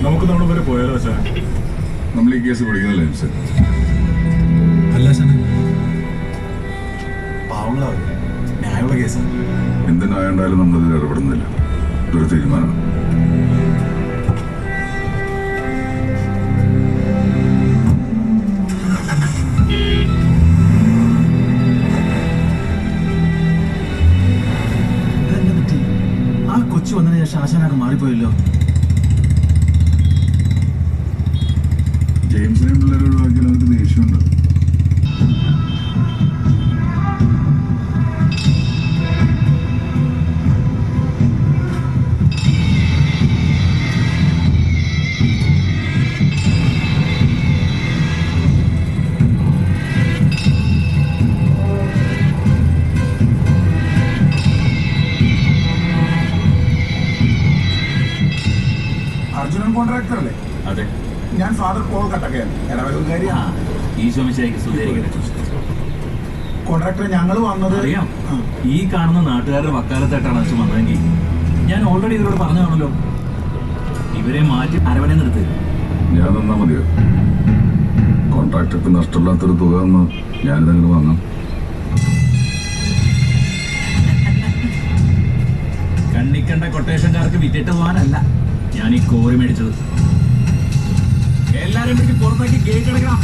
നമുക്ക് നമ്മുടെ വരെ പോയാലോ അച്ഛാ? നമ്മൾ ഈ കേസ് പഠിക്കുന്നില്ല ജെയിംസ്. അല്ല അച്ഛാ, പാവങ്ങളാവും, ന്യായമുള്ള കേസാണ്. എന്ത് ന്യായമുണ്ടായാലും നമ്മളിതിൽ ഇടപെടുന്നില്ല. ഇതൊരു തീരുമാനം. ആ കൊച്ചു വന്നതിന് ശേഷം ആശാനൊക്കെ മാറിപ്പോയല്ലോ. ജെയിംസിനെ പിള്ളേരെ ഒഴിവാക്കിയാൽ അവർക്ക് ദേഷ്യമുണ്ട്. അർജുനൻ കോൺട്രാക്ടർ അല്ലേ? അതെ, ഞാൻ ഫാദർ പോൾ കട്ടക്കയാണ്, ഇടവകകാരിയാണ്. കോൺട്രാക്ടർ ഞങ്ങൾ വന്നത് അറിയാം. ഈ കാണുന്ന നാട്ടുകാരുടെ വക്കാലത്തായിട്ടാണ് അച്ഛൻ വന്നതെങ്കിൽ ഞാൻ ഓൾറെഡി ഇവരോട് പറഞ്ഞതാണല്ലോ, ഇവരെ മാറ്റി അരവണെ നിർത്തി. ഞാൻ തന്നാ മതിയോ? കോൺട്രാക്ടർക്ക് നഷ്ടമില്ലാത്തൊരു തുക എന്ന് ഞാനിതങ്ങനെ വാങ്ങാം. കണ്ണിക്കണ്ട കൊട്ടേഷൻകാർക്ക് വിറ്റിട്ട് പോകാനല്ല ഞാൻ ഈ കോറി മേടിച്ചത്. എല്ലാരും പിടിച്ച് പുറത്താക്കി ഗേറ്റ് അടക്കണം.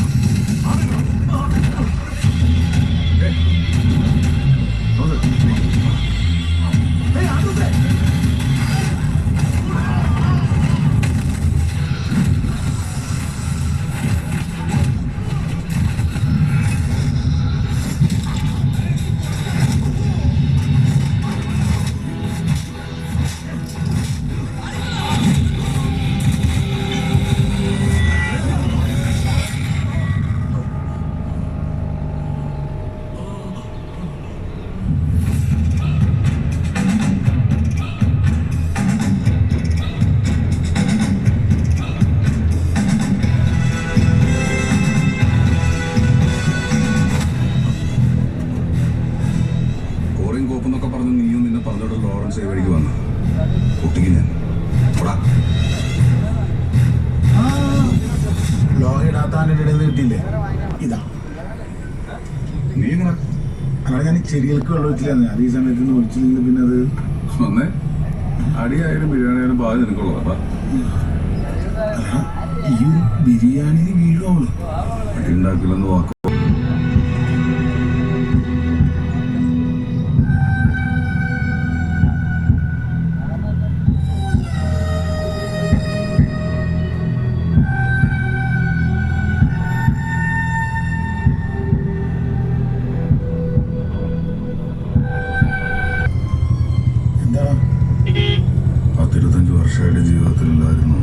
കോപ്പെന്നൊക്കെ പറഞ്ഞ് നീയും നിന്നെ പറഞ്ഞോട് ലോറൻസ് വഴിക്ക് വന്നു കുട്ടിക്ക് ഞാൻ ലോഹയിടാത്താൻ്റെ ഇടയിൽ കിട്ടിയില്ലേ? ഇതാ നീ എങ്ങനെ അങ്ങനെ ഞാൻ ചെടികൾക്ക് വെള്ളം വെച്ചില്ലാന്ന്. അത് ഈ സമയത്ത് നിന്ന് ഒഴിച്ചില്ലെങ്കിൽ പിന്നെ അത് വന്നേ. അടിയായാലും ബിരിയാണി ആയാലും പാതി നിനക്കുള്ളതാ. ഈ ഒരു ബിരിയാണി വീഴുള്ളൂ. അടി ഉണ്ടാക്കില്ലെന്ന് വാക്ക്. എന്താ 10-25 വർഷമായിട്ട് ജീവിതത്തിലില്ലായിരുന്നു.